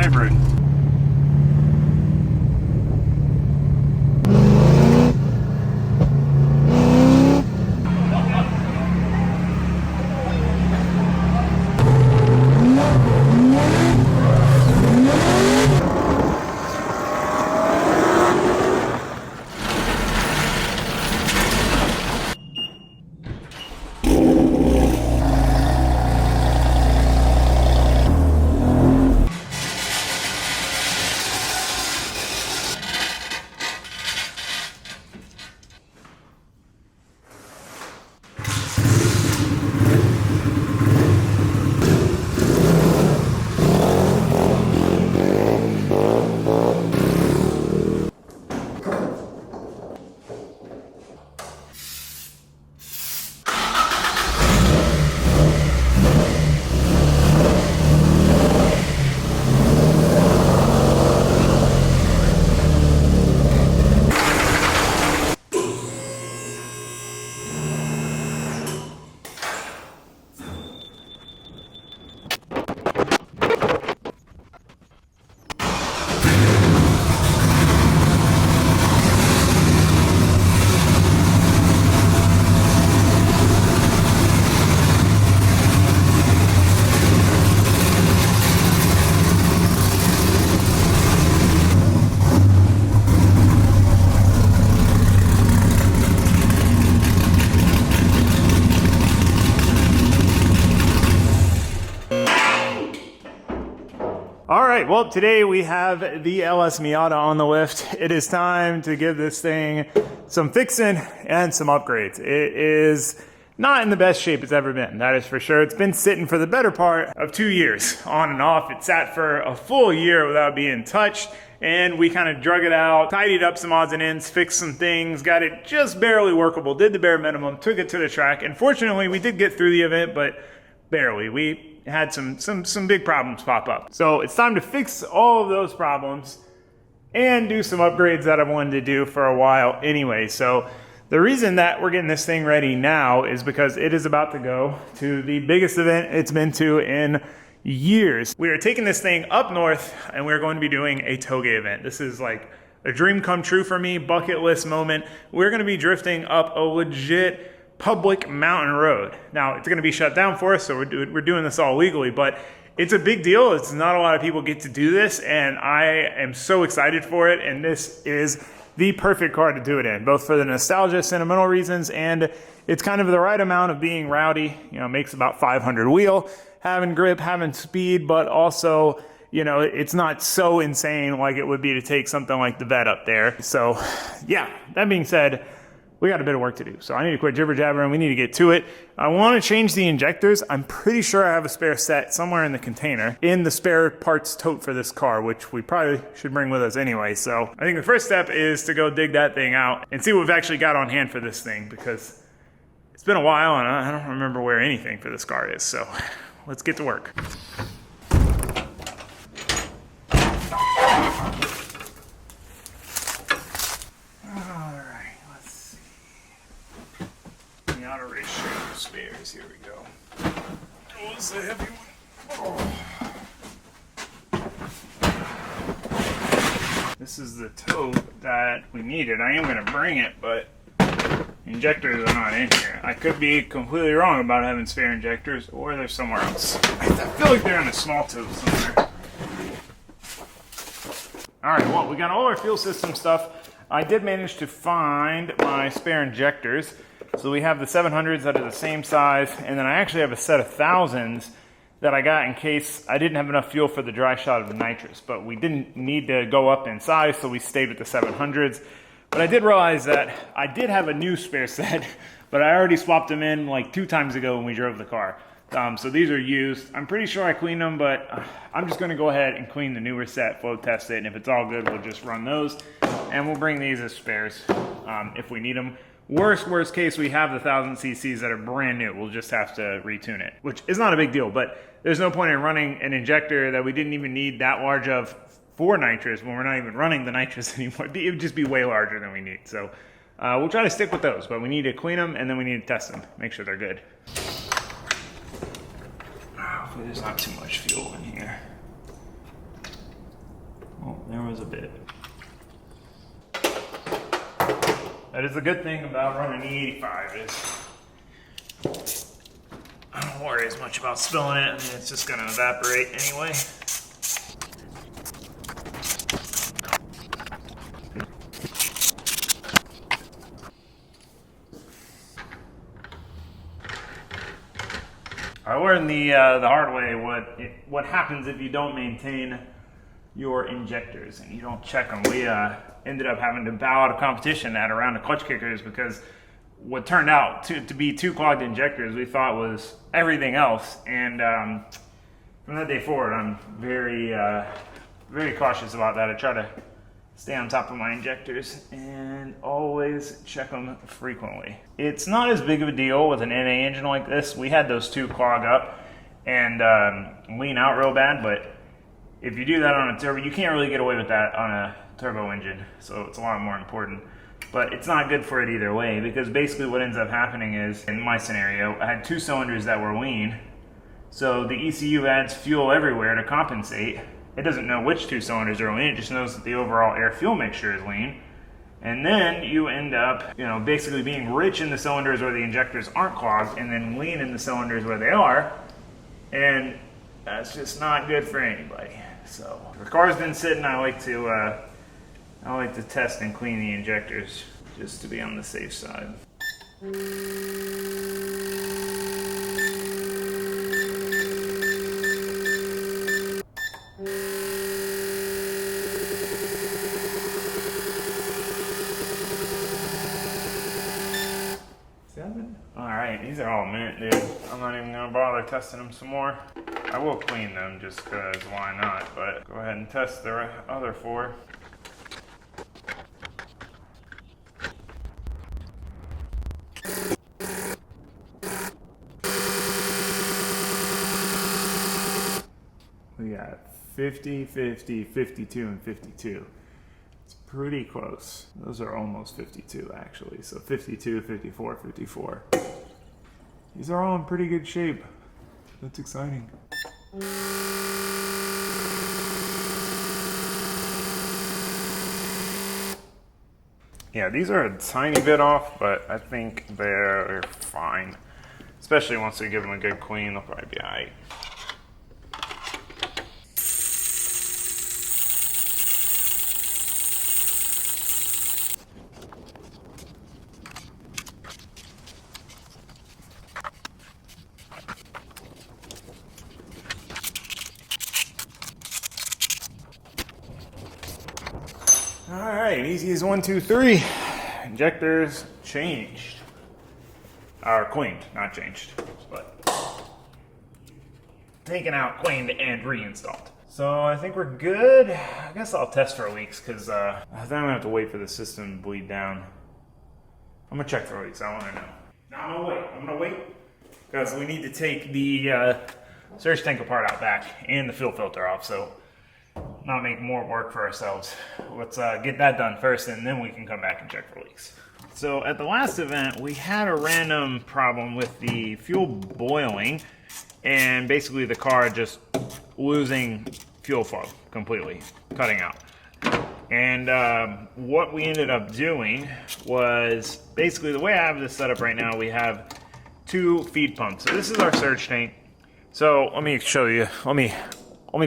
hybrid. All right, well, today we have the LS Miata on the lift. It is time to give this thing some fixing and some upgrades. It is not in the best shape it's ever been, that is for sure. It's been sitting for the better part of 2 years, on and off. It sat for a full year without being touched, and we kind of drug it out, tidied up some odds and ends, fixed some things, got it just barely workable, did the bare minimum, took it to the track, and fortunately we did get through the event, but barely. We had some big problems pop up. So it's time to fix all of those problems and do some upgrades that I've wanted to do for a while anyway. So the reason that we're getting this thing ready now is because it is about to go to the biggest event it's been to in years. We are taking this thing up north and we're going to be doing a toge event. This is like a dream come true for me, bucket list moment. We're going to be drifting up a legit public mountain road. Now it's going to be shut down for us, so we're doing this all legally, but it's a big deal. It's not a lot of people get to do this, and I am so excited for it, and this is the perfect car to do it in, both for the nostalgia, sentimental reasons, and it's kind of the right amount of being rowdy. You know, makes about 500 wheel, having grip, having speed, but also, you know, it's not so insane like it would be to take something like the Vet up there. So yeah, that being said, we got a bit of work to do. So I need to quit jibber jabbering. We need to get to it. I want to change the injectors. I'm pretty sure I have a spare set somewhere in the container in the spare parts tote for this car, which we probably should bring with us anyway. So I think the first step is to go dig that thing out and see what we've actually got on hand for this thing, because it's been a while and I don't remember where anything for this car is. So let's get to work. Spares, here we go. Oh, this is a heavy one. Oh. This is the tote that we needed. I am going to bring it, but injectors are not in here. I could be completely wrong about having spare injectors, or they're somewhere else. I feel like they're in a small tote somewhere. Alright, well, we got all our fuel system stuff. I did manage to find my spare injectors. So we have the 700s that are the same size, and then I actually have a set of 1000s that I got in case I didn't have enough fuel for the dry shot of the nitrous, but we didn't need to go up in size, so we stayed with the 700s. But I did realize that I did have a new spare set, but I already swapped them in like 2 times ago when we drove the car. So these are used. I'm pretty sure I cleaned them, but I'm just going to go ahead and clean the newer set, flow test it, and if it's all good, we'll just run those, and we'll bring these as spares if we need them. Worst case, we have the 1000 cc's that are brand new. We'll just have to retune it, which is not a big deal, but there's no point in running an injector that we didn't even need that large of for nitrous when we're not even running the nitrous anymore. It would just be way larger than we need. So we'll try to stick with those, but we need to clean them and then we need to test them, make sure they're good. Hopefully there's not too much fuel in here. there was a bit. That is a good thing about running the 85 is I don't worry as much about spilling it. I mean, it's just gonna evaporate anyway. I learned the hard way what happens if you don't maintain your injectors and you don't check them. We ended up having to bow out of competition at a round of clutch kickers because what turned out to be 2 clogged injectors we thought was everything else. And from that day forward, I'm very very cautious about that. I try to stay on top of my injectors and always check them frequently. It's not as big of a deal with an NA engine like this. We had those 2 clog up and lean out real bad, but if you do that on a turbo, you can't really get away with that on a turbo engine, so it's a lot more important. But it's not good for it either way, because basically what ends up happening is, in my scenario, I had 2 cylinders that were lean, so the ECU adds fuel everywhere to compensate. It doesn't know which 2 cylinders are lean, it just knows that the overall air-fuel mixture is lean. And then you end up, basically being rich in the cylinders where the injectors aren't clogged, and then lean in the cylinders where they are, and that's just not good for anybody. So, if the car's been sitting, I like to test and clean the injectors just to be on the safe side. Alright, these are all mint, dude. I'm not even gonna bother testing them some more. I will clean them just because why not, but go ahead and test the other 4. We got 50, 50, 52, and 52. It's pretty close. Those are almost 52 actually. So 52, 54, 54. These are all in pretty good shape. That's exciting. Yeah, these are a tiny bit off, but I think they're fine. Especially once we give them a good clean, they'll probably be alright. Alright, easy as 1, 2, 3. Injectors changed. Or cleaned, not changed. But taken out, cleaned, and reinstalled. So I think we're good. I guess I'll test for weeks because then I'm gonna have to wait for the system to bleed down. I'm gonna check for weeks, I wanna know. Now I'm gonna wait because we need to take the surge tank apart out back and the fuel filter off, so not make more work for ourselves. Let's get that done first and then we can come back and check for leaks. So at the last event, we had a random problem with the fuel boiling and basically the car just losing fuel flow completely, cutting out. And what we ended up doing was, basically the way I have this set up right now, we have 2 feed pumps. So this is our surge tank. So let me show you, let me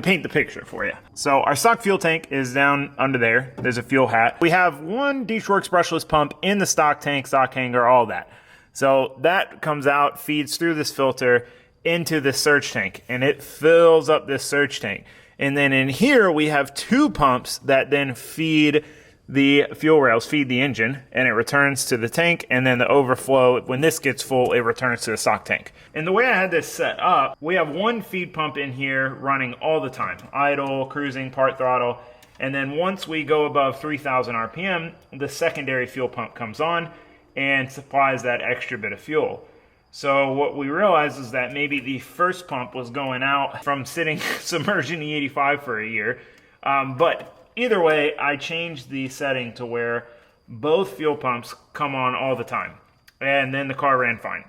paint the picture for you. So our stock fuel tank is down under there. There's a fuel hat. We have 1 Deschworks brushless pump in the stock tank, stock hanger, all that. So that comes out, feeds through this filter into this surge tank, and it fills up this surge tank. And then in here, we have 2 pumps that then feed the fuel rails, feed the engine, and it returns to the tank, and then the overflow, when this gets full, it returns to the stock tank. And the way I had this set up, we have 1 feed pump in here running all the time, idle, cruising, part throttle, and then once we go above 3,000 RPM, the secondary fuel pump comes on and supplies that extra bit of fuel. So what we realized is that maybe the first pump was going out from sitting submerged in the 85 for a year, but either way, I changed the setting to where both fuel pumps come on all the time, and then the car ran fine.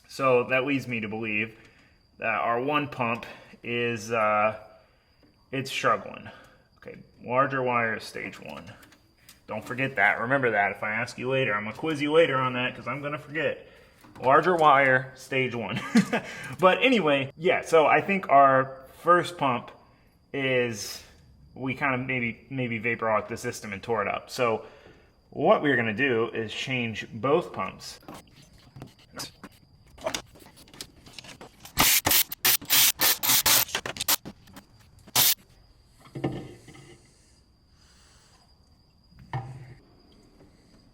So that leads me to believe that our 1 pump is it's struggling Okay, larger wire is stage 1. Don't forget that. Remember that if I ask you later. I'm going to quiz you later on that because I'm going to forget. Larger wire, stage 1. But anyway, yeah, so I think our first pump is we kind of maybe vapor locked the system and tore it up. So what we're going to do is change both pumps.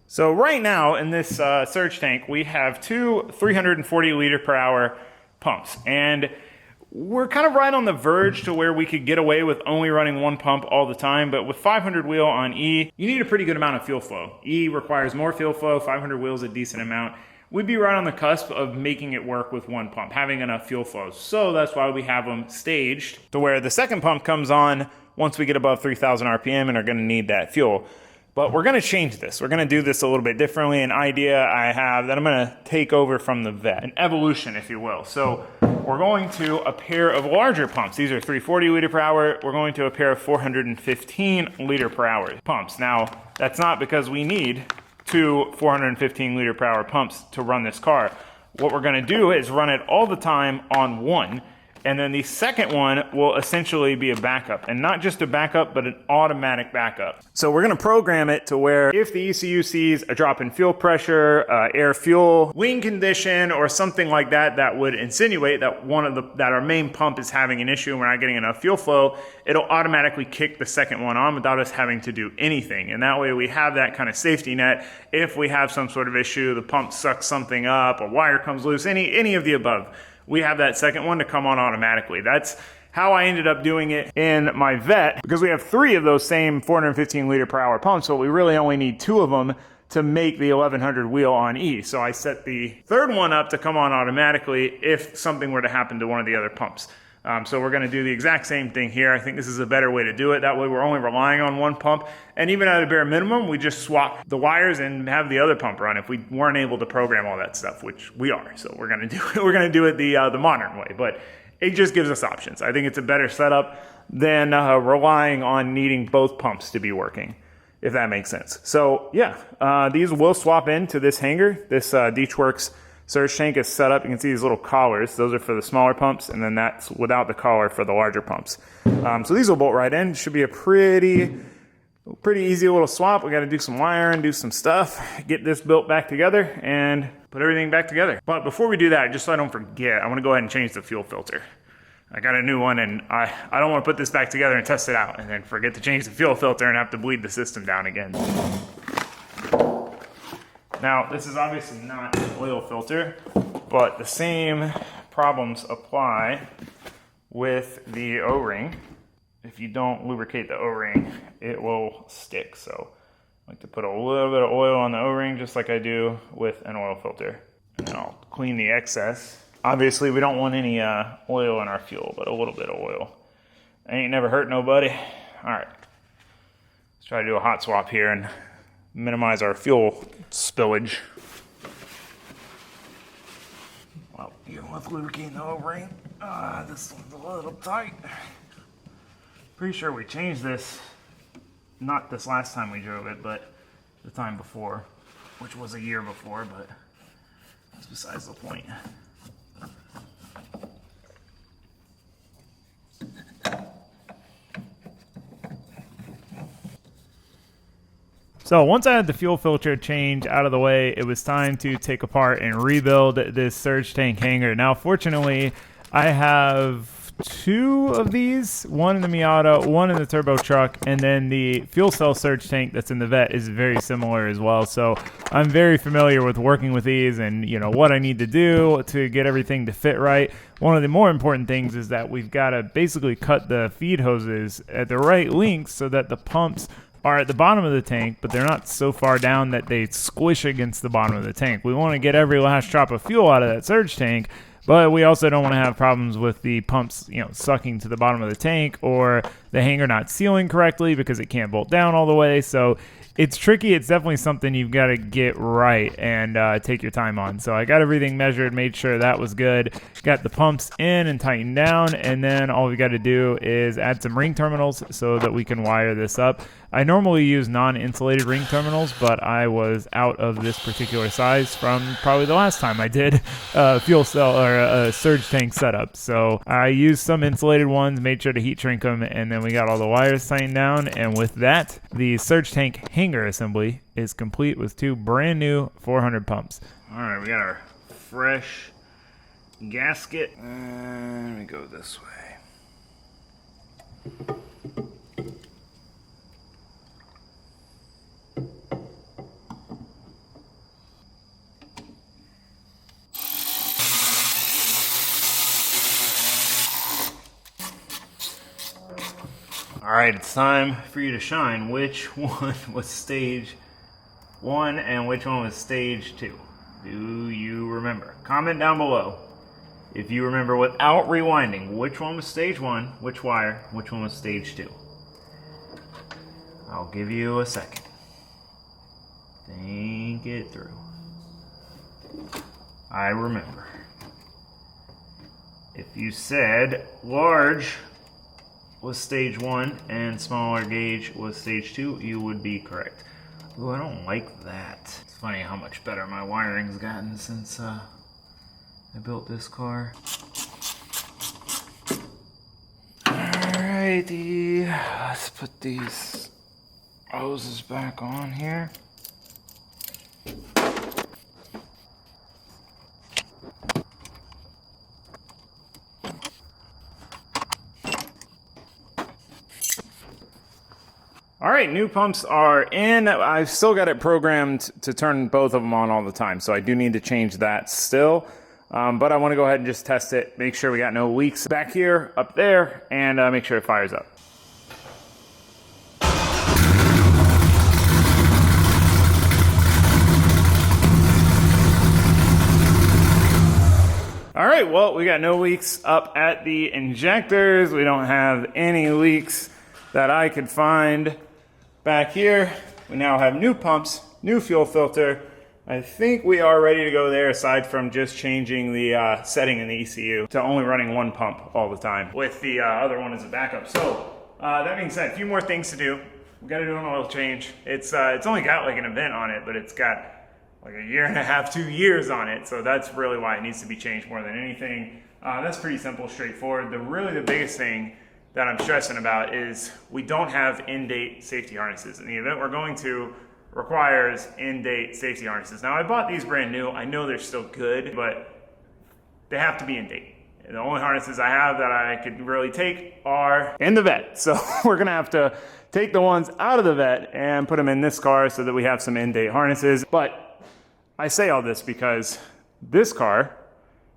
So right now in this surge tank, we have two 340 liter per hour pumps, and we're kind of right on the verge to where we could get away with only running one pump all the time. But with 500 wheel on E, you need a pretty good amount of fuel flow. E requires more fuel flow, 500 wheel is a decent amount. We'd be right on the cusp of making it work with one pump, having enough fuel flow. So that's why we have them staged to where the second pump comes on once we get above 3,000 RPM and are gonna need that fuel. But we're going to change this. We're going to do this a little bit differently. An idea I have that I'm going to take over from the vet, an evolution, if you will. So we're going to a pair of larger pumps. These are 340 liter per hour. We're going to a pair of 415 liter per hour pumps. Now, that's not because we need two 415 liter per hour pumps to run this car. What we're going to do is run it all the time on one. And then the second one will essentially be a backup, and not just a backup, but an automatic backup. So we're going to program it to where if the ECU sees a drop in fuel pressure, air fuel, wing condition, or something like that, that would insinuate that that our main pump is having an issue and we're not getting enough fuel flow, it'll automatically kick the second one on without us having to do anything. And that way we have that kind of safety net. If we have some sort of issue, the pump sucks something up, a wire comes loose, any of the above, we have that second one to come on automatically. That's how I ended up doing it in my vet, because we have three of those same 415 liter per hour pumps, so we really only need two of them to make the 1100 wheel on E. So I set the third one up to come on automatically if something were to happen to one of the other pumps. So we're going to do the exact same thing here. I think this is a better way to do it. That way we're only relying on one pump. And even at a bare minimum, we just swap the wires and have the other pump run if we weren't able to program all that stuff, which we are. So we're going to do it. We're going to do it the modern way. But it just gives us options. I think it's a better setup than relying on needing both pumps to be working, if that makes sense. So yeah, these will swap into this hanger. This Deechworks surge tank is set up. You can see these little collars. Those are for the smaller pumps, and then that's without the collar for the larger pumps. So these will bolt right in. Should be a pretty easy little swap. We got to do some wiring, do some stuff, get this built back together, and put everything back together. But before we do that, just so I don't forget, I want to go ahead and change the fuel filter. I got a new one, and I don't want to put this back together and test it out and then forget to change the fuel filter and have to bleed the system down again. Now, this is obviously not an oil filter, but the same problems apply with the O-ring. If you don't lubricate the O-ring, it will stick. So I like to put a little bit of oil on the O-ring just like I do with an oil filter. And then I'll clean the excess. Obviously, we don't want any oil in our fuel, but a little bit of oil. Ain't never hurt nobody. All right, let's try to do a hot swap here and minimize our fuel spillage. Well, even with lubricating the O-ring, this one's a little tight. Pretty sure we changed this, not this last time we drove it, but the time before, which was a year before, but that's besides the point. So once I had the fuel filter change out of the way, it was time to take apart and rebuild this surge tank hanger. Now, fortunately, I have two of these, one in the Miata, one in the turbo truck, and then the fuel cell surge tank that's in the vet is very similar as well. So I'm very familiar with working with these and, you know, what I need to do to get everything to fit right. One of the more important things is that we've got to basically cut the feed hoses at the right length so that the pumps are at the bottom of the tank, but they're not so far down that they squish against the bottom of the tank. We want to get every last drop of fuel out of that surge tank, But we also don't want to have problems with the pumps, you know, sucking to the bottom of the tank, or the hanger not sealing correctly because it can't bolt down all the way. So it's tricky. It's definitely something you've got to get right and take your time on. So I got everything measured, made sure that was good. Got the pumps in and tightened down, and then all we got to do is add some ring terminals so that we can wire this up. I normally use non-insulated ring terminals, but I was out of this particular size from probably the last time I did a fuel cell or a surge tank setup. So I used some insulated ones, made sure to heat shrink them, and then we got all the wires tightened down. And with that, the surge tank hanger assembly is complete with 2 brand new 400 pumps. All right, we got our fresh gasket, and we go this way. All right, it's time for you to shine. Which one was stage 1 and which one was stage 2? Do you remember? Comment down below if you remember without rewinding. Which one was stage 1, which wire, which one was stage 2? I'll give you a second. Think it through. I remember. If you said large was stage 1 and smaller gauge was stage 2, you would be correct. Ooh, I don't like that. It's funny how much better my wiring's gotten since I built this car. Alrighty, let's put these hoses back on here. All right, new pumps are in. I've still got it programmed to turn both of them on all the time, so I do need to change that still. But I want to go ahead and just test it, make sure we got no leaks back here, up there, and make sure it fires up. All right, well, we got no leaks up at the injectors. We don't have any leaks that I could find. Back here, we now have new pumps, new fuel filter. I think we are ready to go there, aside from just changing the setting in the ECU to only running 1 pump all the time, with the other one as a backup. So that being said, a few more things to do. We got to do an oil change. It's only got like an event on it, but it's got like 1.5 to 2 years on it. So that's really why it needs to be changed more than anything. That's pretty simple, straightforward. The biggest thing that I'm stressing about is we don't have in-date safety harnesses. And the event we're going to requires in-date safety harnesses. Now, I bought these brand new. I know they're still good, but they have to be in date. The only harnesses I have that I could really take are in the vet. So we're gonna have to take the ones out of the vet and put them in this car so that we have some in-date harnesses. But I say all this because this car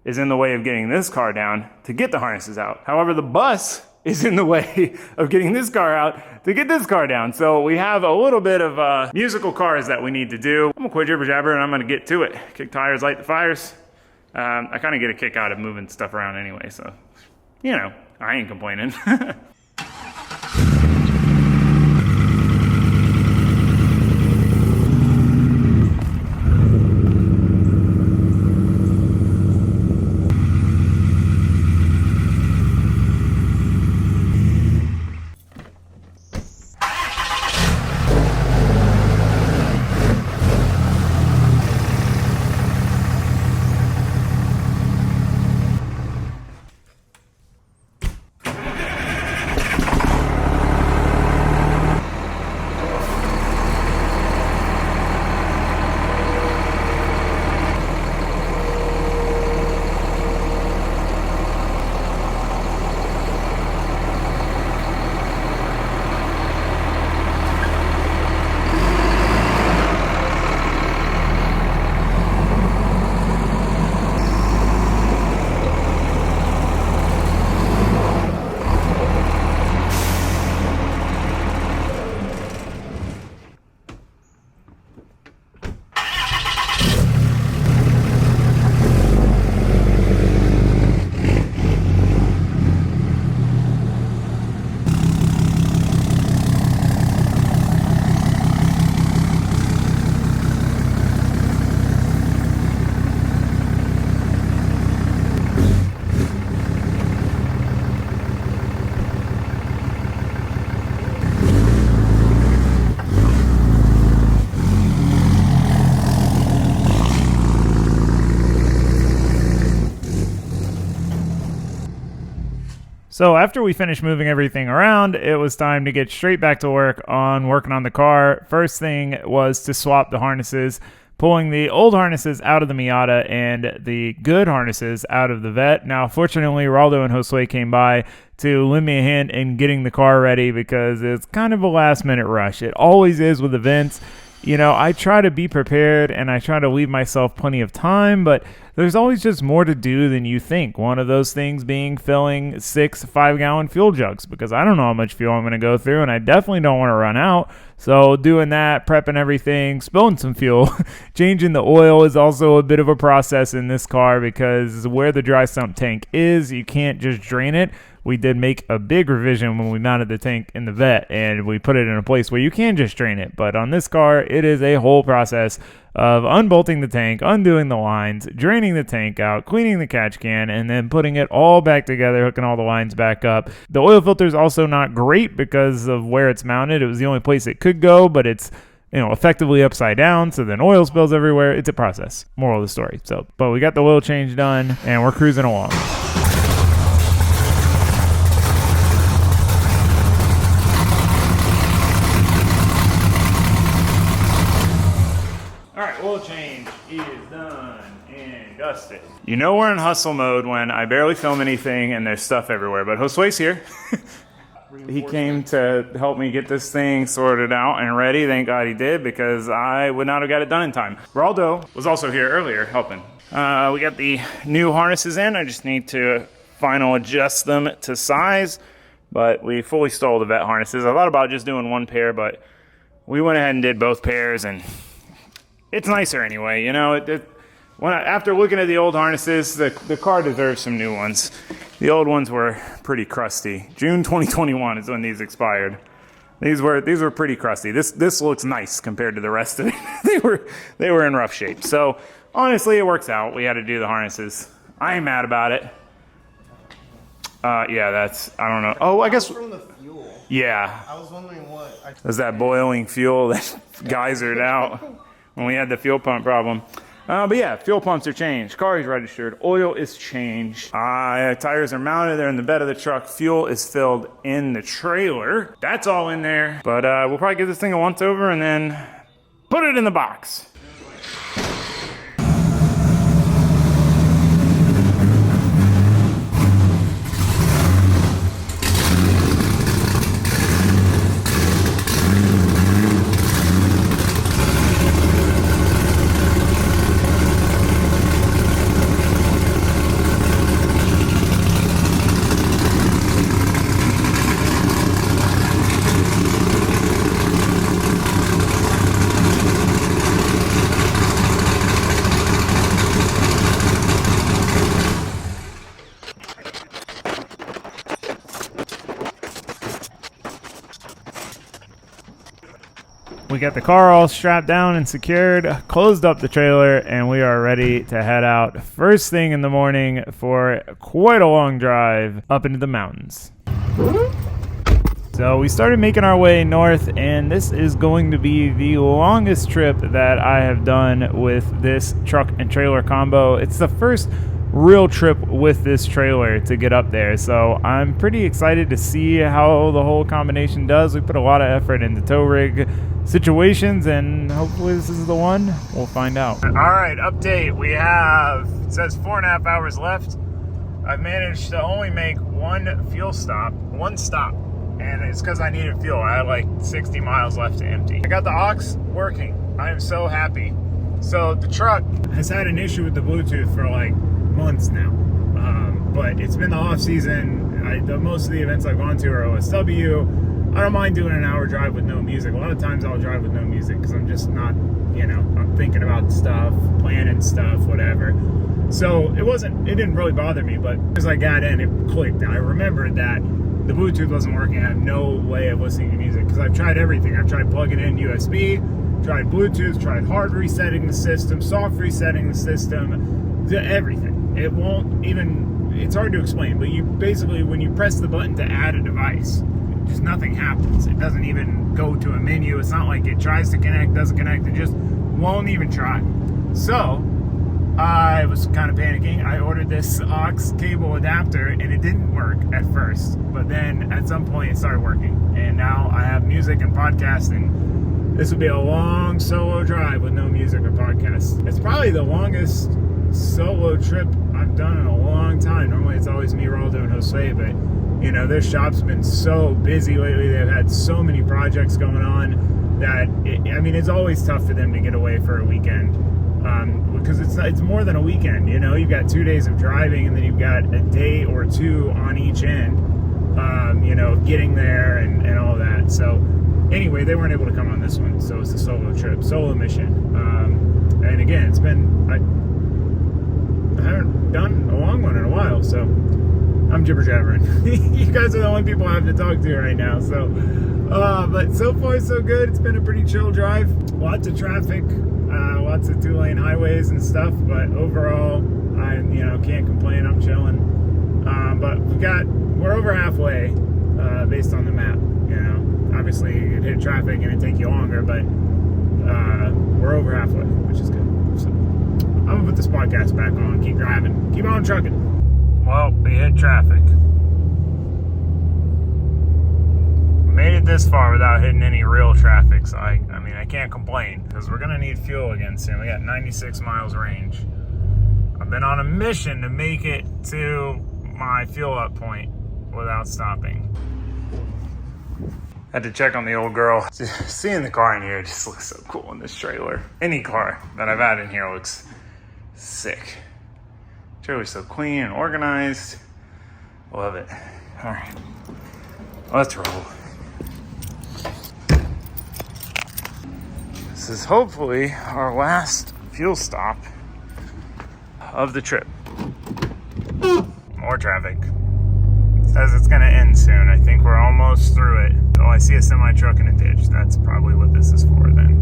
is in the way of getting this car down to get the harnesses out. However, the bus is in the way of getting this car out to get this car down. So we have a little bit of musical cars that we need to do. I'm gonna quit jibber jabber and I'm gonna get to it. Kick tires, light the fires. I kind of get a kick out of moving stuff around anyway, so, you know, I ain't complaining. So after we finished moving everything around, it was time to get straight back to work on working on the car. First thing was to swap the harnesses, pulling the old harnesses out of the Miata and the good harnesses out of the Vet. Now, fortunately, Raldo and Josue came by to lend me a hand in getting the car ready because it's kind of a last-minute rush. It always is with events. You know, I try to be prepared and I try to leave myself plenty of time, but there's always just more to do than you think. One of those things being filling 6 5-gallon fuel jugs because I don't know how much fuel I'm going to go through and I definitely don't want to run out. So doing that, prepping everything, spilling some fuel, changing the oil is also a bit of a process in this car because where the dry sump tank is, you can't just drain it. We did make a big revision when we mounted the tank in the Vet and we put it in a place where you can just drain it. But on this car, it is a whole process of unbolting the tank, undoing the lines, draining the tank out, cleaning the catch can, and then putting it all back together, hooking all the lines back up. The oil filter is also not great because of where it's mounted. It was the only place it could go, but it's effectively upside down, so then oil spills everywhere. It's a process. Moral of the story. But we got the oil change done, and we're cruising along. Oil change is done and dusted. You know we're in hustle mode when I barely film anything and there's stuff everywhere, but Josue's here. He came to help me get this thing sorted out and ready. Thank God he did because I would not have got it done in time. Raldo was also here earlier helping. We got the new harnesses in. I just need to final adjust them to size, but we fully stole the Vet harnesses. I thought about just doing one pair, but we went ahead and did both pairs and it's nicer anyway, you know. After looking at the old harnesses, the car deserves some new ones. The old ones were pretty crusty. June 2021 is when these expired. These were pretty crusty. This looks nice compared to the rest of it. they were in rough shape. So honestly, it works out. We had to do the harnesses. I ain't mad about it. Yeah, I don't know. Oh, I guess. From the fuel. Yeah. I was wondering what. Was that boiling fuel that geysered out when we had the fuel pump problem? But yeah, fuel pumps are changed. Car is registered. Oil is changed. Tires are mounted. They're in the bed of the truck. Fuel is filled in the trailer. That's all in there. But we'll probably give this thing a once over and then put it in the box. We got the car all strapped down and secured, closed up the trailer, and we are ready to head out first thing in the morning for quite a long drive up into the mountains. So we started making our way north, and this is going to be the longest trip that I have done with this truck and trailer combo. It's the first real trip with this trailer to get up there, so I'm pretty excited to see how the whole combination does. We put a lot of effort into tow rig situations, and hopefully this is the one. We'll find out. All right, update. We have, it says 4.5 hours left. I've managed to only make one stop, and it's because I needed fuel. I had like 60 miles left to empty. I got the aux working. I am so happy. So the truck has had an issue with the Bluetooth for like months now, but it's been the off season. Most of the events I've gone to are OSW. I don't mind doing an hour drive with no music. A lot of times I'll drive with no music because I'm just not, I'm thinking about stuff, planning stuff, whatever. So it didn't really bother me, but as I got in, it clicked. I remembered that the Bluetooth wasn't working. I have no way of listening to music because I've tried everything. I've tried plugging in USB, tried Bluetooth, tried hard resetting the system, soft resetting the system, everything. It won't even, it's hard to explain, but you basically, when you press the button to add a device, just nothing happens. It doesn't even go to a menu. It's not like it tries to connect, doesn't connect. It just won't even try. So I was kind of panicking. I ordered this aux cable adapter and it didn't work at first, but then at some point it started working, and now I have music and podcasting. This would be a long solo drive with no music or podcasts. It's probably the longest solo trip I've done in a long time. Normally it's always me, Raldo, and Jose, but you know, their shop's been so busy lately. They've had so many projects going on that it's always tough for them to get away for a weekend. Because it's more than a weekend, you know. You've got 2 days of driving, and then you've got a day or two on each end, you know, getting there and all that. So anyway, they weren't able to come on this one, so it's a solo trip, solo mission. And again, it's been, I haven't done a long one in a while, so I'm jibber jabbering. You guys are the only people I have to talk to right now, so but so far so good. It's been a pretty chill drive, lots of traffic, lots of 2-lane highways and stuff, but overall I can't complain. I'm chilling. But we're over halfway based on the map. You know, obviously it hit traffic and it'd take you longer, but we're over halfway, which is good. So I'm gonna put this podcast back on, keep driving, keep on trucking. Well, we hit traffic. Made it this far without hitting any real traffic, so I can't complain, because we're gonna need fuel again soon. We got 96 miles range. I've been on a mission to make it to my fuel up point without stopping. Had to check on the old girl. Just seeing the car in here just looks so cool in this trailer. Any car that I've had in here looks sick. Trailer's so clean and organized. Love it. All right, let's roll. This is hopefully our last fuel stop of the trip. More traffic. It says it's gonna end soon. I think we're almost through it. Oh, I see a semi truck in a ditch. That's probably what this is for then.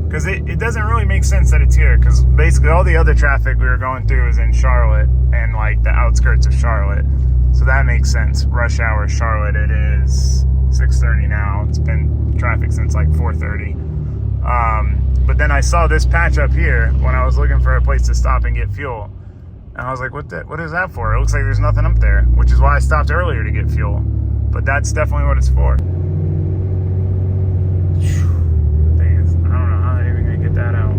Because it doesn't really make sense that it's here, because basically all the other traffic we were going through is in Charlotte and like the outskirts of Charlotte. So that makes sense. Rush hour Charlotte, it is 6:30 now. It's been traffic since like 4:30. But then I saw this patch up here when I was looking for a place to stop and get fuel. And I was like, what is that for? It looks like there's nothing up there, which is why I stopped earlier to get fuel. But that's definitely what it's for. Thing is, I don't know how they're even gonna get that out.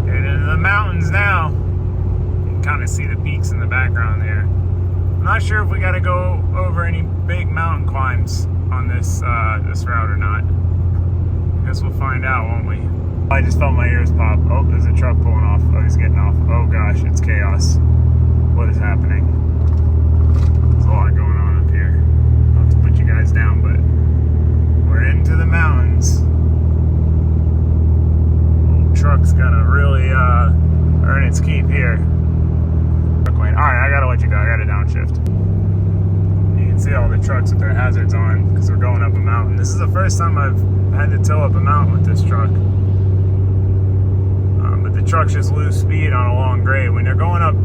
Getting into the mountains now. You can kind of see the peaks in the background there. I'm not sure if we got to go over any big mountain climbs on this route or not. Guess we'll find out, won't we? I just felt my ears pop. Oh, there's a truck pulling off. Oh, he's getting off. Oh gosh, it's chaos. What is happening? There's a lot going on up here. I'll have to put you guys down, but we're into the mountains. Old truck's gonna really earn its keep here. Alright, I gotta let you go. I gotta downshift. You can see all the trucks with their hazards on because we're going up a mountain. This is the first time I've had to tow up a mountain with this truck. But the trucks just lose speed on a long grade. When they're going up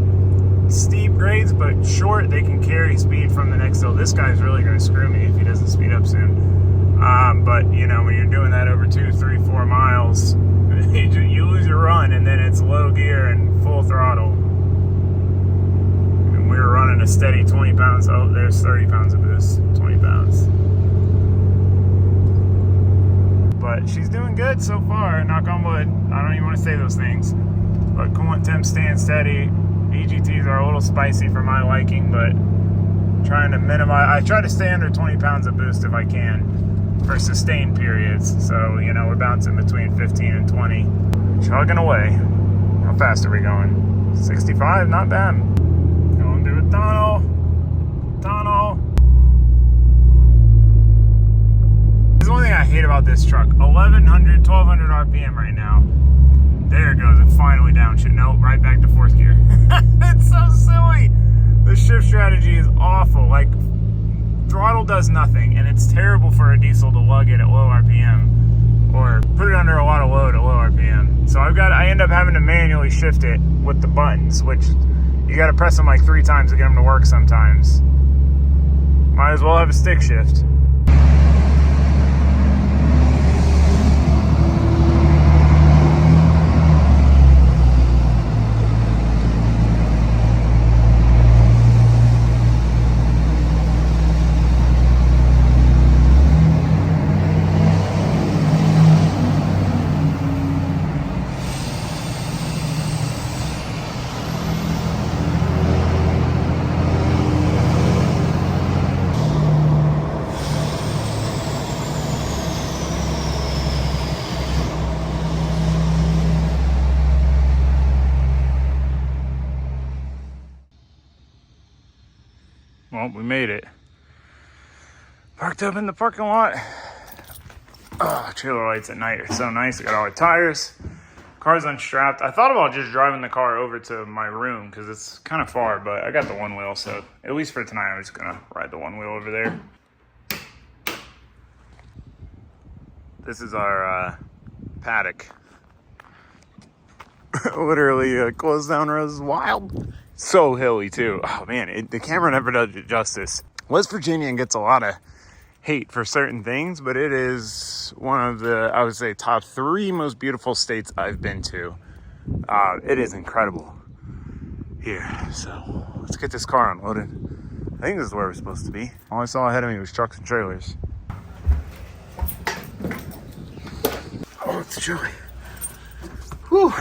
steep grades but short, they can carry speed from the next hill. This guy's really going to screw me if he doesn't speed up soon. But you know, when you're doing that over 2, 3, 4 miles, you lose your run, and then it's low gear and full throttle. We were running a steady 20 pounds. Oh, there's 30 pounds of boost, 20 pounds. But she's doing good so far, knock on wood. I don't even want to say those things. But coolant temps staying steady. EGTs are a little spicy for my liking, but trying to minimize. I try to stay under 20 pounds of boost if I can for sustained periods. So, you know, we're bouncing between 15 and 20. Chugging away. How fast are we going? 65, not bad. Going through a tunnel. There's one thing I hate about this truck. 1200 RPM right now. There it goes. It finally downshift. Nope, right back to fourth gear. It's so silly. The shift strategy is awful. Like, throttle does nothing, and it's terrible for a diesel to lug it at low RPM or put it under a lot of load at low RPM. So I end up having to manually shift it with the buttons, which you got to press them like 3 times to get them to work sometimes. Might as well have a stick shift. Well, we made it. Parked up in the parking lot. Oh, trailer lights at night are so nice. I got all the tires. Car's unstrapped. I thought about just driving the car over to my room because it's kind of far, but I got the one wheel, so at least for tonight, I'm just gonna ride the one wheel over there. This is our paddock. Literally closed down road is wild. So hilly too. Oh man, the camera never does it justice. West Virginia gets a lot of hate for certain things, but it is one of the, I would say, top 3 most beautiful states I've been to. It is incredible here. So let's get this car unloaded. I think this is where we're supposed to be. All I saw ahead of me was trucks and trailers. Oh, it's chilly. Whew.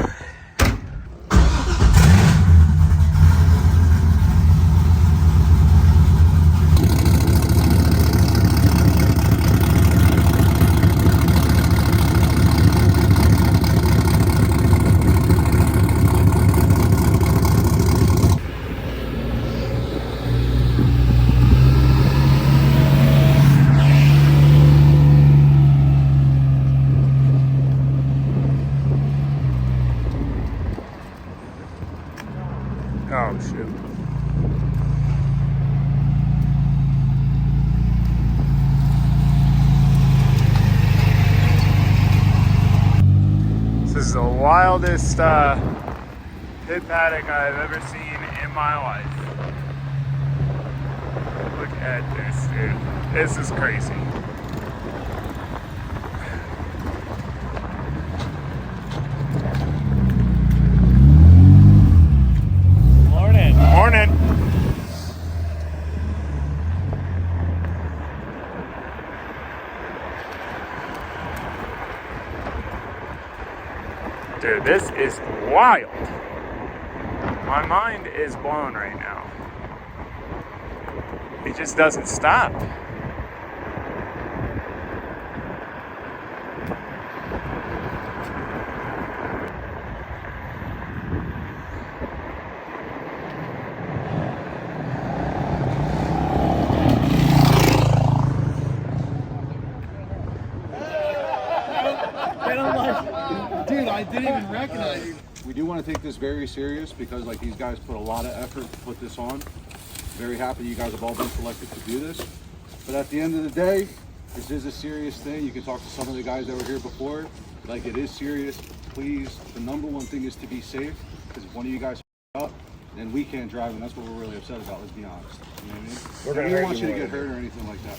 Oh, shoot. This is the wildest pit paddock I've ever seen in my life. Look at this, dude. This is crazy. Morning. Dude, this is wild. My mind is blown right now. It just doesn't stop. Dude, I didn't even recognize you. We do want to take this very serious because like these guys put a lot of effort to put this on. Very happy you guys have all been selected to do this. But at the end of the day, this is a serious thing. You can talk to some of the guys that were here before. Like it is serious. Please, the number one thing is to be safe. Because if one of you guys up, then we can't drive, and that's what we're really upset about, let's be honest. You know what I mean? We don't want you to get hurt or anything like that.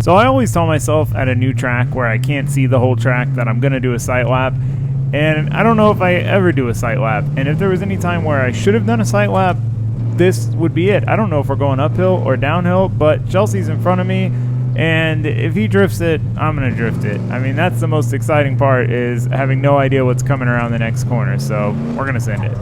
So I always tell myself at a new track where I can't see the whole track that I'm going to do a sight lap. And I don't know if I ever do a sight lap. And if there was any time where I should have done a sight lap, this would be it. I don't know if we're going uphill or downhill, but Chelsea's in front of me. And if he drifts it, I'm going to drift it. I mean, that's the most exciting part, is having no idea what's coming around the next corner. So we're going to send it.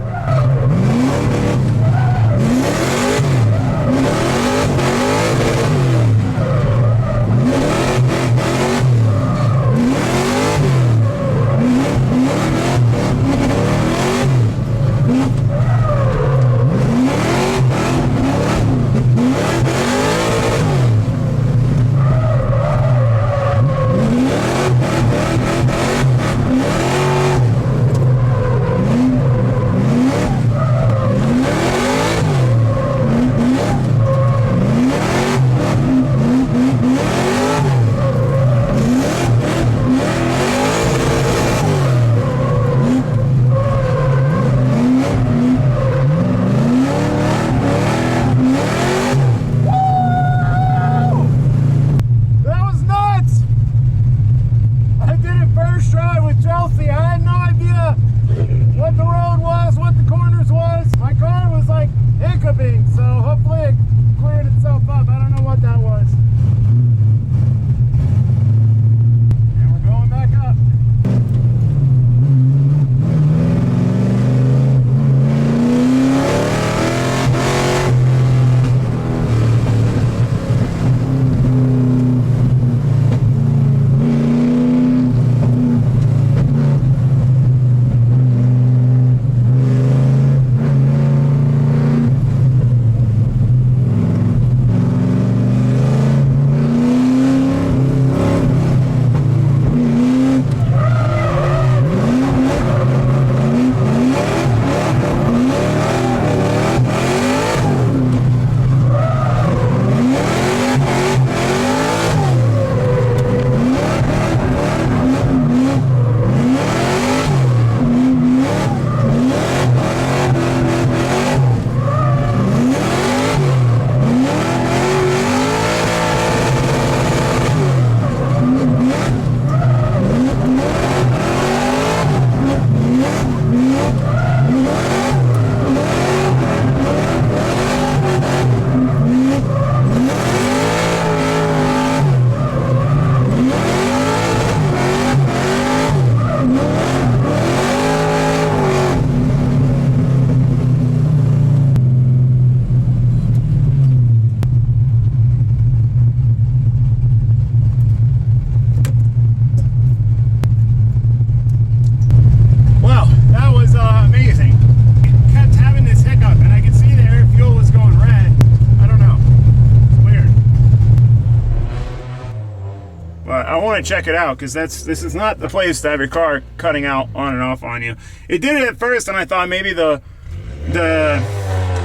want to check it out because this is not the place to have your car cutting out on and off on you. It did it at first, and I thought maybe the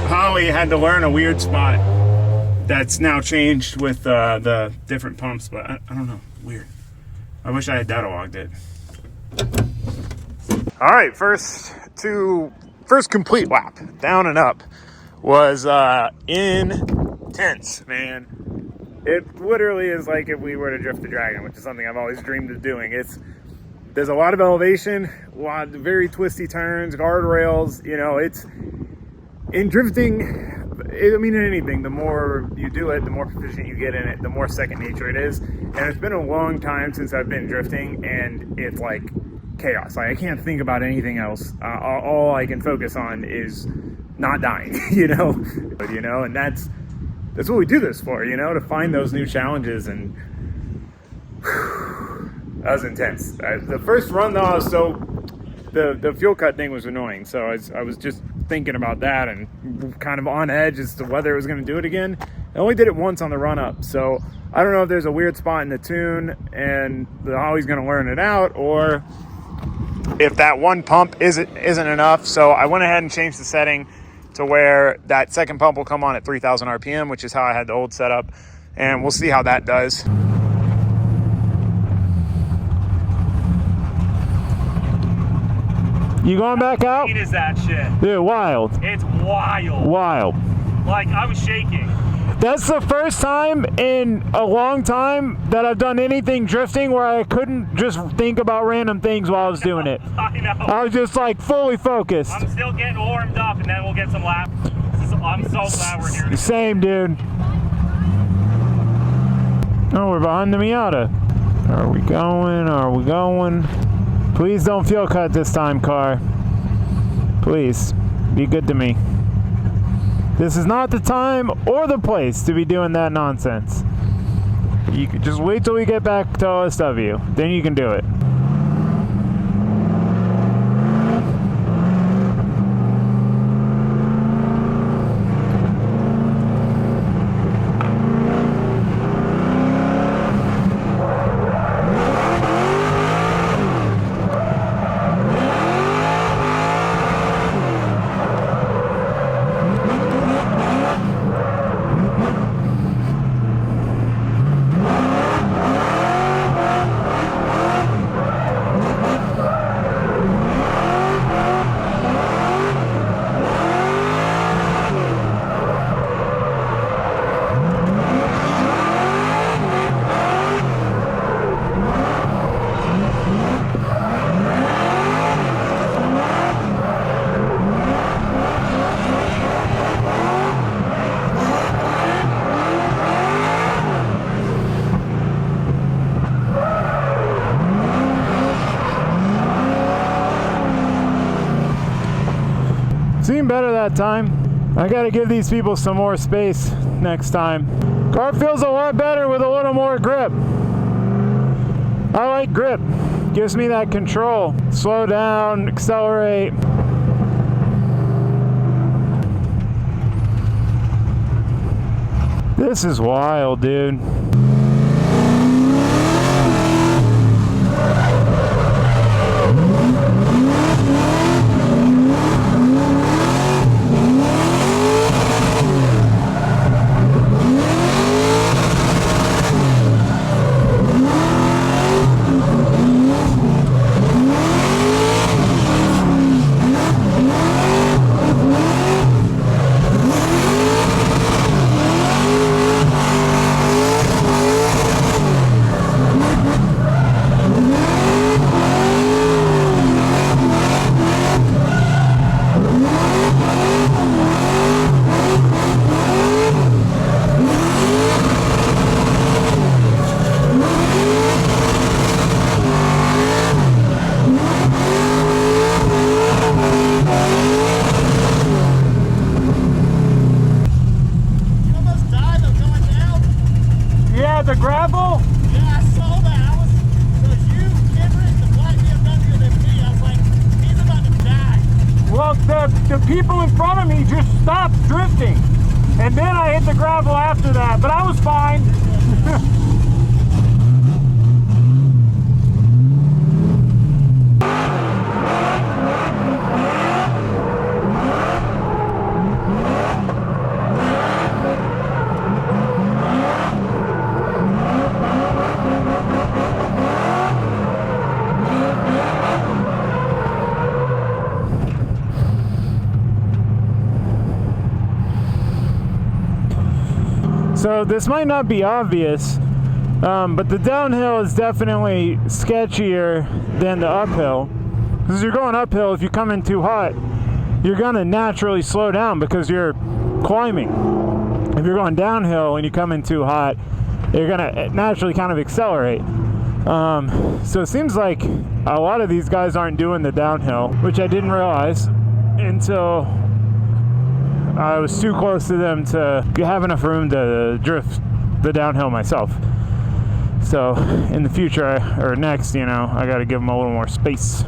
Holly had to learn a weird spot that's now changed with the different pumps, but I don't know. Weird. I wish I had data logged it. All right, first complete lap, down and up, was intense, man. It literally is like if we were to drift the Dragon, which is something I've always dreamed of doing. There's a lot of elevation, a lot of very twisty turns, guardrails. You know, it's in drifting. I mean, in anything, the more you do it, the more proficient you get in it, the more second nature it is. And it's been a long time since I've been drifting, and it's like chaos. Like, I can't think about anything else. All I can focus on is not dying, you know, and that's what we do this for, you know, to find those new challenges. And that was intense. The first run though, the fuel cut thing was annoying. So I was just thinking about that and kind of on edge as to whether it was going to do it again. I only did it once on the run up. So I don't know if there's a weird spot in the tune and the Holly's going to learn it out, or if that one pump isn't enough. So I went ahead and changed the setting to where that second pump will come on at 3,000 RPM, which is how I had the old setup, and we'll see how that does. You going back out? What is that shit? Dude, wild. It's wild. Wild. Like, I was shaking. That's the first time in a long time that I've done anything drifting where I couldn't just think about random things while I was doing it. I know. I was just like fully focused. I'm still getting warmed up, and then we'll get some laps. I'm so glad we're here. Same, dude. Oh, we're behind the Miata. Are we going? Are we going? Please don't fuel cut this time, car. Please, be good to me. This is not the time or the place to be doing that nonsense. You can just wait till we get back to OSW. Then you can do it. Seemed better that time. I gotta give these people some more space next time. Car feels a lot better with a little more grip. I like grip. Gives me that control. Slow down, accelerate. This is wild, dude. The gravel? Yeah, I saw that. So you, Kendrick, the black BMW, and me, I was like, he's about to die. Well, the people in front of me just stopped drifting. And then I hit the gravel after that, but I was fine. So this might not be obvious, but the downhill is definitely sketchier than the uphill. Because you're going uphill, if you come in too hot, you're gonna naturally slow down because you're climbing. If you're going downhill and you come in too hot, you're gonna naturally kind of accelerate. So it seems like a lot of these guys aren't doing the downhill, which I didn't realize until I was too close to them to have enough room to drift the downhill myself. So in the future, or next, you know, I gotta give them a little more space.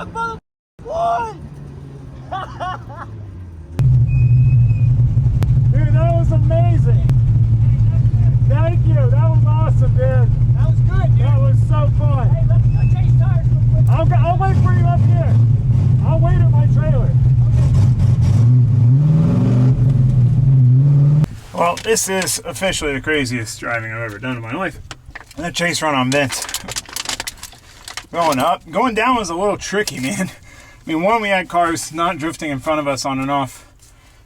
dog, mother boy! Dude, that was amazing. Thank you. That was awesome, dude. That was good, dude. That was so fun. Hey, let's go change tires real quick. I'll wait for you up here. I'll wait at my trailer. Well, this is officially the craziest driving I've ever done in my life. That chase run on vents. Going up. Going down was a little tricky, man. I mean, one, we had cars not drifting in front of us on and off.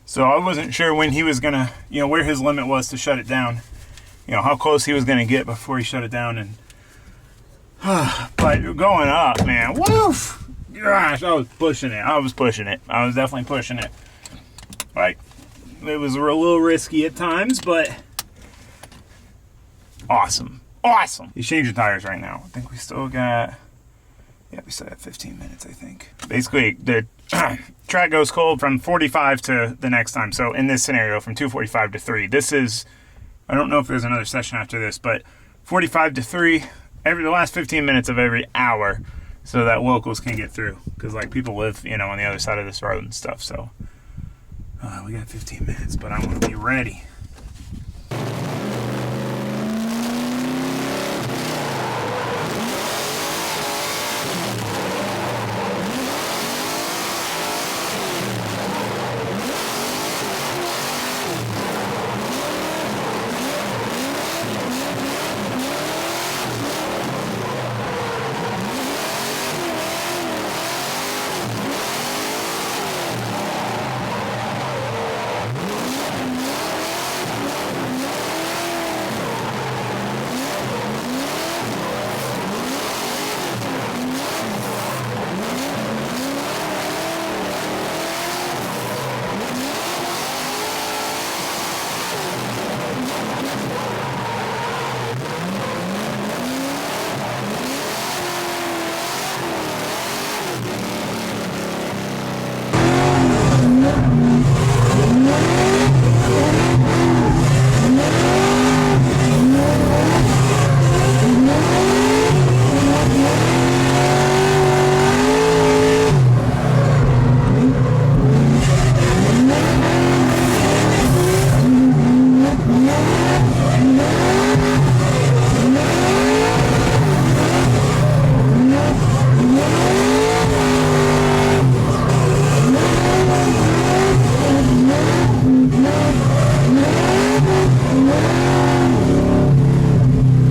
So I wasn't sure when he was gonna, where his limit was to shut it down. How close he was gonna get before he shut it down. And but going up, man, woof! Gosh, I was pushing it. I was definitely pushing it. Like, it was a little risky at times, but awesome. He's changing tires right now. I think we still got, we still have 15 minutes, I think. Basically, the track goes cold from 45 to the next time. So in this scenario, from 2:45 to 3. This is, I don't know if there's another session after this, but 45 to 3, the last 15 minutes of every hour, so that locals can get through. Because, like, people live, on the other side of this road and stuff. So we got 15 minutes, but I want to be ready.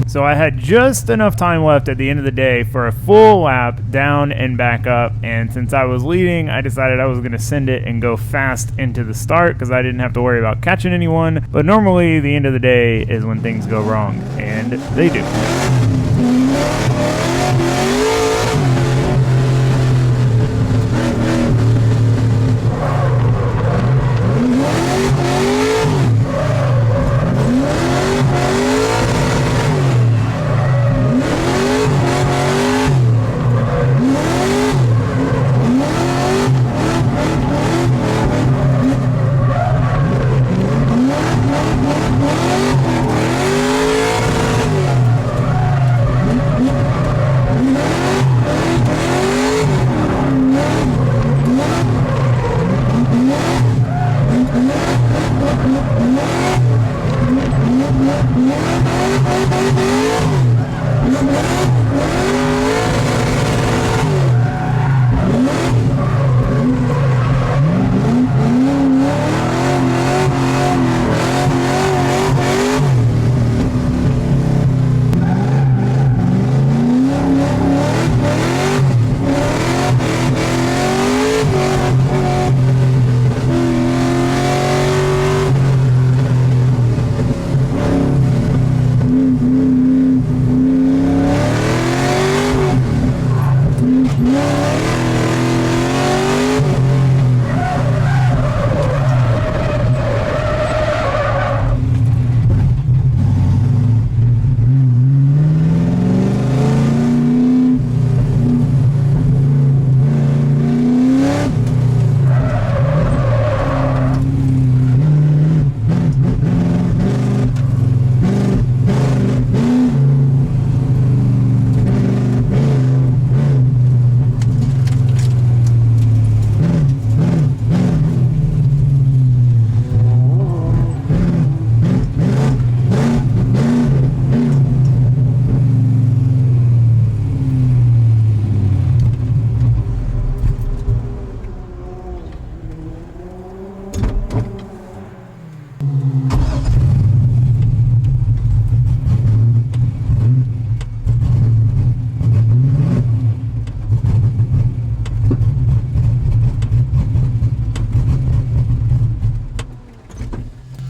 So I had just enough time left at the end of the day for a full lap down and back up, and since I was leading, I decided I was going to send it and go fast into the start because I didn't have to worry about catching anyone. But normally the end of the day is when things go wrong, and they do.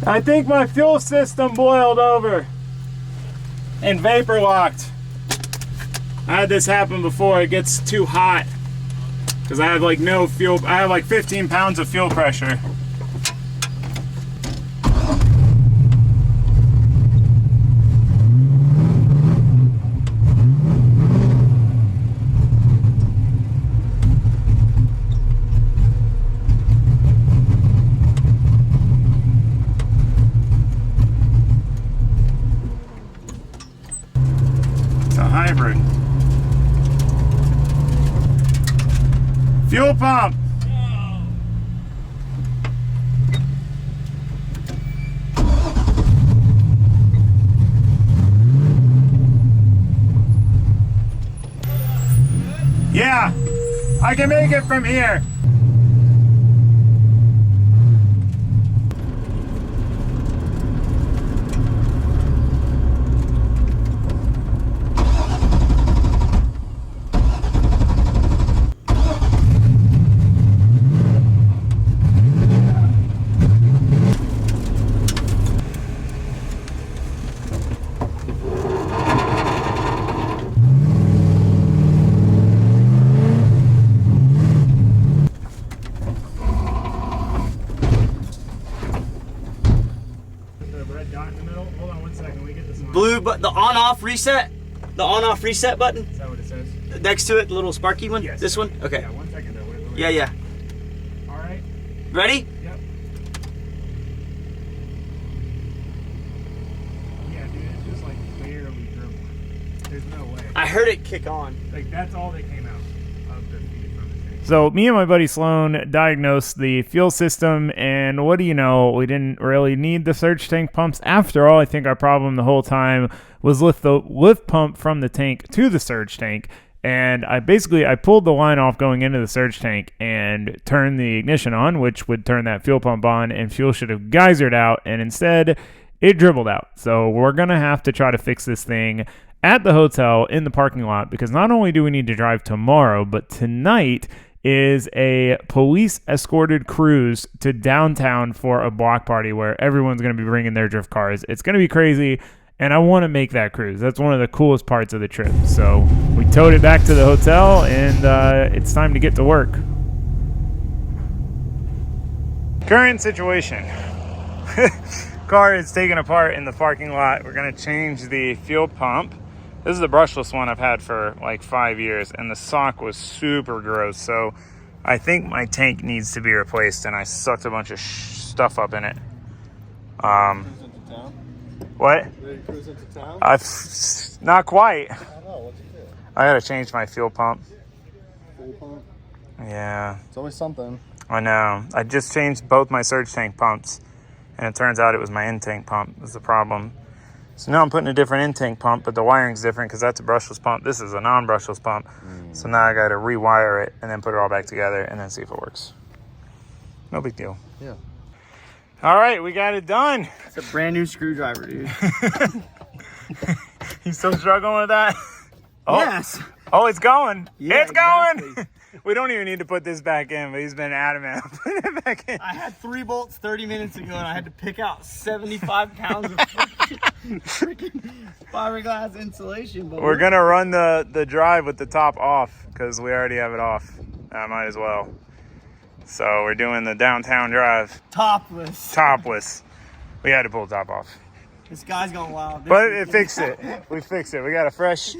I think my fuel system boiled over and vapor locked. I had this happen before. It gets too hot because I have like no fuel. I have like 15 pounds of fuel pressure. Hybrid. Fuel pump. Yeah, I can make it from here. Blue, but the on-off reset, the on-off reset button. Is that what it says? Next to it, the little sparky one. Yes. This one. Okay. Yeah, 1 second though. Wait. Yeah. All right. Ready? Yep. Yeah, dude, it's just like barely dribble. There's no way. I heard it kick on. Like that's all that came out of the feed from the tank. So me and my buddy Sloan diagnosed the fuel system, and what do you know? We didn't really need the surge tank pumps. After all, I think our problem the whole time was with the lift pump from the tank to the surge tank. And I pulled the line off going into the surge tank and turned the ignition on, which would turn that fuel pump on, and fuel should have geysered out, and instead it dribbled out. So we're gonna have to try to fix this thing at the hotel in the parking lot, because not only do we need to drive tomorrow, but tonight is a police escorted cruise to downtown for a block party where everyone's going to be bringing their drift cars. It's going to be crazy, and I want to make that cruise. That's one of the coolest parts of the trip. So we towed it back to the hotel, and it's time to get to work. Current situation. Car is taken apart in the parking lot. We're going to change the fuel pump. This is the brushless one I've had for like 5 years, and the sock was super gross. So I think my tank needs to be replaced, and I sucked a bunch of stuff up in it. What? Ready to cruise into town? Not quite. I don't know. What'd you do? I gotta change my fuel pump. Fuel pump? Yeah, It's always something. I know. I just changed both my surge tank pumps, and it turns out it was my in-tank pump was the problem. So now I'm putting a different in-tank pump, but the wiring's different because that's a brushless pump. This is a non-brushless pump. So now I got to rewire it and then put it all back together and then see if it works. No big deal. Yeah. All right, we got it done. It's a brand new screwdriver, dude. You still struggling with that? Oh. Yes. Oh, it's going. Yeah, it's going. exactly. We don't even need to put this back in, but he's been adamant on putting it back in. I had 3 bolts 30 minutes ago, and I had to pick out 75 pounds of freaking fiberglass insulation. But We're going to run the drive with the top off because we already have it off. I might as well. So we're doing the downtown drive topless. topless. We had to pull the top off. This guy's going wild. But it fixed it. We fixed it. We got a fresh...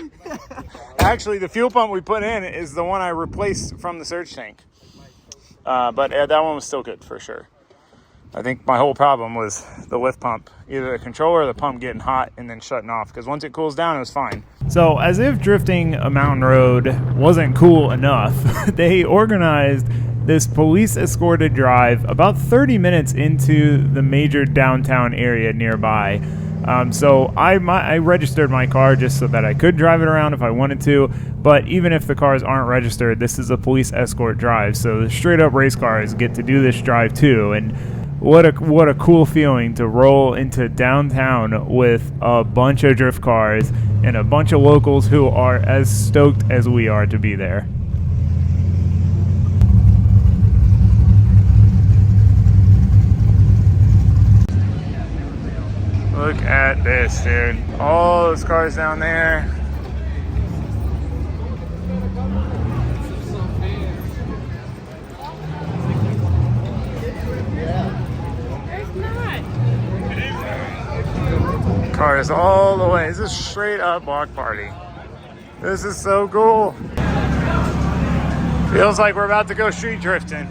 Actually, the fuel pump we put in is the one I replaced from the surge tank. But that one was still good for sure. I think my whole problem was the lift pump. Either the controller or the pump getting hot and then shutting off. Because once it cools down, it was fine. So as if drifting a mountain road wasn't cool enough, they organized this police escorted drive about 30 minutes into the major downtown area nearby. So I registered my car just so that I could drive it around if I wanted to. But even if the cars aren't registered, this is a police escort drive. So the straight up race cars get to do this drive too. And what a cool feeling to roll into downtown with a bunch of drift cars and a bunch of locals who are as stoked as we are to be there. Look at this, dude. All those cars down there. Cars all the way. This is straight up block party. This is so cool. Feels like we're about to go street drifting.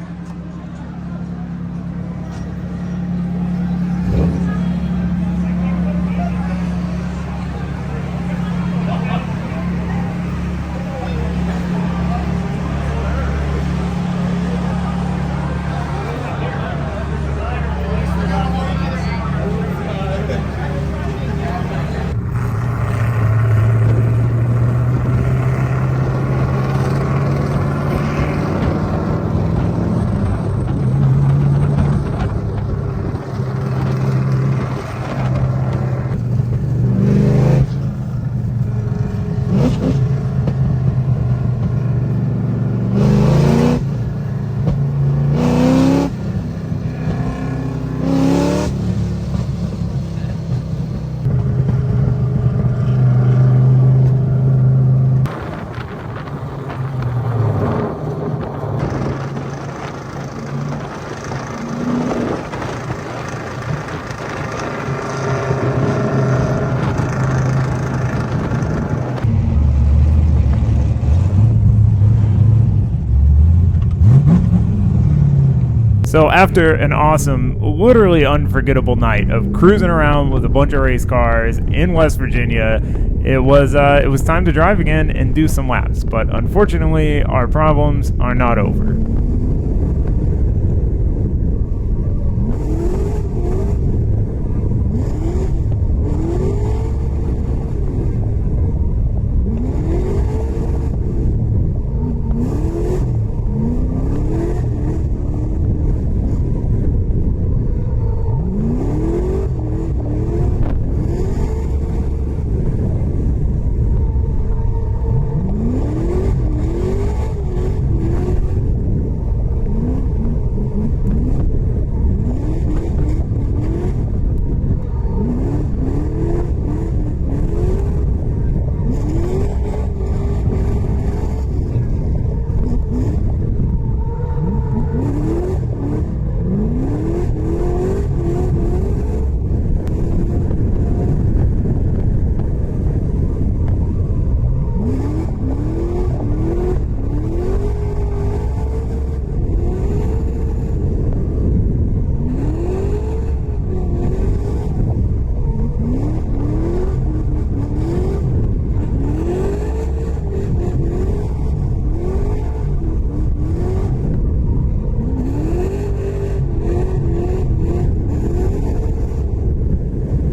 So after an awesome, literally unforgettable night of cruising around with a bunch of race cars in West Virginia, it was time to drive again and do some laps. But unfortunately, our problems are not over.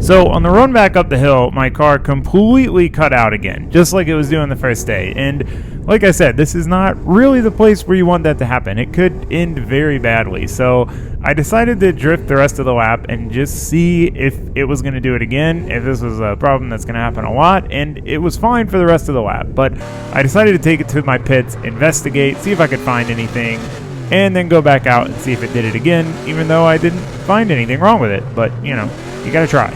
So on the run back up the hill, my car completely cut out again, just like it was doing the first day. And like I said, this is not really the place where you want that to happen. It could end very badly. So I decided to drift the rest of the lap and just see if it was going to do it again, if this was a problem that's going to happen a lot. And it was fine for the rest of the lap. But I decided to take it to my pits, investigate, see if I could find anything, and then go back out and see if it did it again, even though I didn't find anything wrong with it. But, you know, you got to try.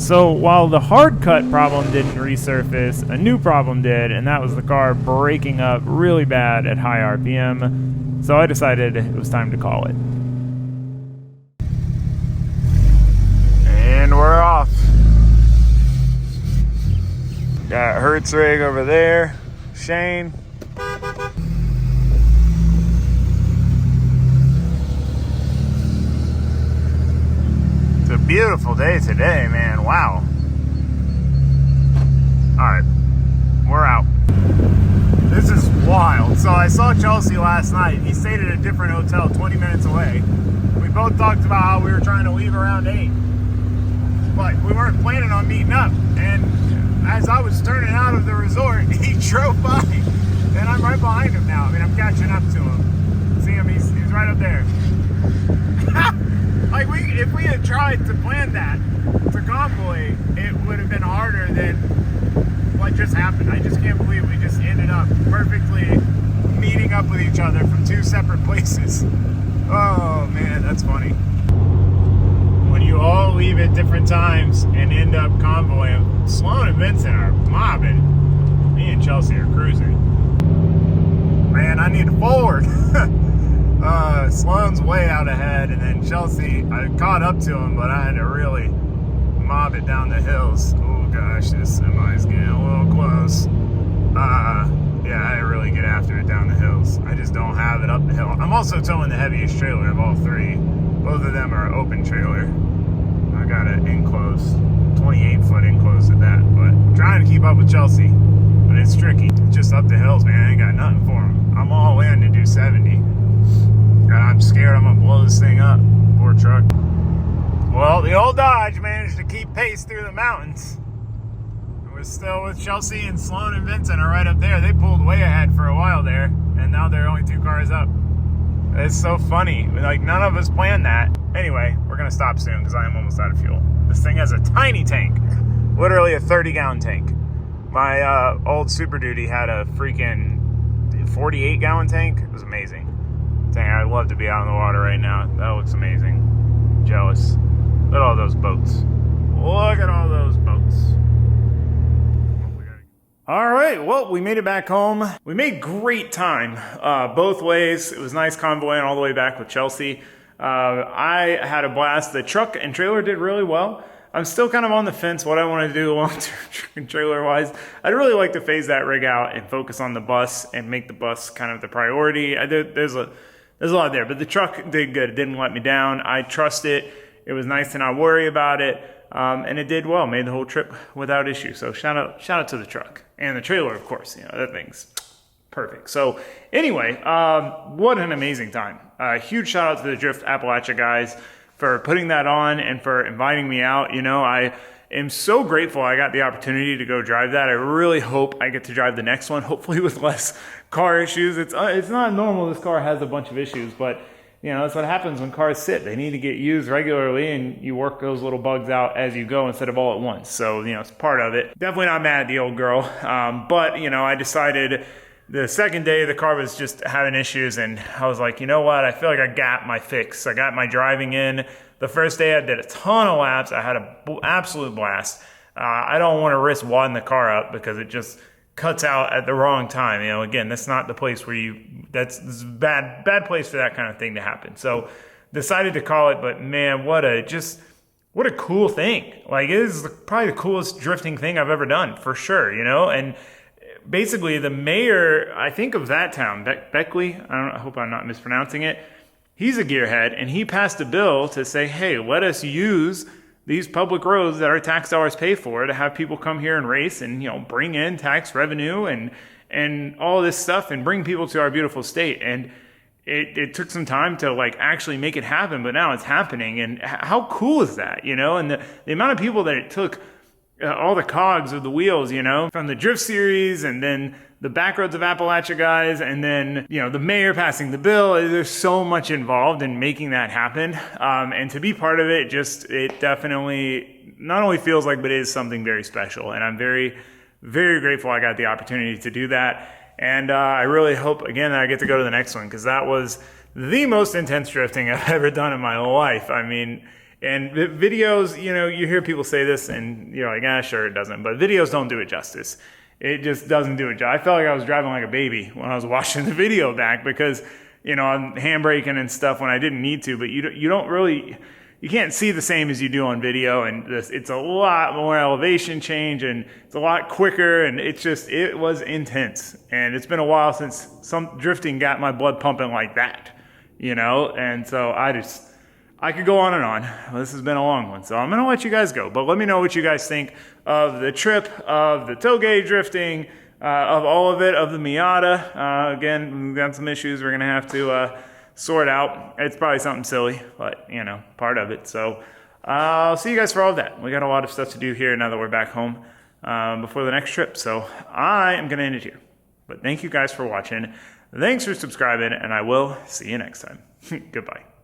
So while the hard cut problem didn't resurface, a new problem did, and that was the car breaking up really bad at high RPM. So I decided it was time to call it. And we're off. Got Hertz rig over there, Shane. It's a beautiful day today, man. Wow. Alright, we're out. This is wild. So I saw Chelsea last night. He stayed at a different hotel 20 minutes away. We both talked about how we were trying to leave around 8. But we weren't planning on meeting up. And as I was turning out of the resort, he drove by. And I'm right behind him now. I mean, I'm catching up to him. See him? He's right up there. Like, if we had tried to plan that to convoy, it would have been harder than what just happened. I just can't believe we just ended up perfectly meeting up with each other from 2 separate places. Oh, man, that's funny. When you all leave at different times and end up convoying, Sloan and Vincent are mobbing. Me and Chelsea are cruising. Man, I need to forward. Sloan's way out ahead, and then Chelsea, I caught up to him, but I had to really mob it down the hills. Oh gosh, this semi's getting a little close. Yeah, I had to really get after it down the hills. I just don't have it up the hill. I'm also towing the heaviest trailer of all 3. Both of them are open trailer. I got an enclosed, 28-foot enclosed at that, but trying to keep up with Chelsea, but it's tricky. Just up the hills, man, I ain't got nothing for him. I'm all in to do 70. And I'm scared I'm gonna blow this thing up. Poor truck. Well, the old Dodge managed to keep pace through the mountains. We're still with Chelsea, and Sloan and Vincent are right up there. They pulled way ahead for a while there, and now they're only 2 cars up. It's so funny. Like, none of us planned that. Anyway, we're gonna stop soon because I am almost out of fuel. This thing has a tiny tank, literally a 30-gallon tank. My old Super Duty had a freaking 48-gallon tank. It was amazing. Dang, I'd love to be out in the water right now. That looks amazing. Jealous. Look at all those boats. Look at all those boats. All right, well, we made it back home. We made great time both ways. It was nice convoying all the way back with Chelsea. I had a blast. The truck and trailer did really well. I'm still kind of on the fence what I want to do long-term truck and trailer-wise. I'd really like to phase that rig out and focus on the bus and make the bus kind of the priority. There's a lot there, but the truck did good. It didn't let me down. I trust it. It was nice to not worry about it, and it did well. Made the whole trip without issue. So shout out to the truck and the trailer, of course. You know, that thing's perfect. So anyway, what an amazing time. Huge shout out to the Drift Appalachia guys for putting that on and for inviting me out. You know, I am so grateful I got the opportunity to go drive that. I really hope I get to drive the next one, hopefully with less car issues. It's not normal this car has a bunch of issues, but you know, that's what happens when cars sit. They need to get used regularly, and you work those little bugs out as you go instead of all at once. So, you know, it's part of it. Definitely not mad at the old girl, but, you know, I decided the second day the car was just having issues, and I was like, you know what, I feel like I got my fix. I got my driving in. The first day I did a ton of laps. I had an absolute blast. I don't want to risk wadding the car up because it just cuts out at the wrong time. You know, again, that's not the place where that's a bad place for that kind of thing to happen. So decided to call it, but man, what a cool thing. Like, it is probably the coolest drifting thing I've ever done, for sure, you know? And basically the mayor, I think, of that town, Beckley, I hope I'm not mispronouncing it, he's a gearhead, and he passed a bill to say, hey, let us use these public roads that our tax dollars pay for to have people come here and race and, you know, bring in tax revenue and all this stuff and bring people to our beautiful state. And it took some time to like actually make it happen, but now it's happening. And how cool is that, you know? And the amount of people that it took, all the cogs of the wheels, you know, from the drift series and then the Backroads of Appalachia guys, and then, you know, the mayor passing the bill. There's so much involved in making that happen. And to be part of it, it definitely not only feels like, but is something very special. And I'm very, very grateful I got the opportunity to do that. And I really hope, again, that I get to go to the next one, because that was the most intense drifting I've ever done in my life. I mean, And videos, you know, you hear people say this and you're like, ah, sure, it doesn't. But videos don't do it justice. It just doesn't do it. I felt like I was driving like a baby when I was watching the video back because, you know, I'm handbraking and stuff when I didn't need to. But you don't really, you can't see the same as you do on video. And it's a lot more elevation change and it's a lot quicker. And it was intense. And it's been a while since some drifting got my blood pumping like that, you know. And so I could go on and on. This has been a long one, so I'm going to let you guys go. But let me know what you guys think of the trip, of the tailgate drifting, of all of it, of the Miata. Again, we've got some issues we're going to have to sort out. It's probably something silly, but, you know, part of it. So I'll see you guys for all of that. We got a lot of stuff to do here now that we're back home before the next trip. So I am going to end it here. But thank you guys for watching. Thanks for subscribing, and I will see you next time. Goodbye.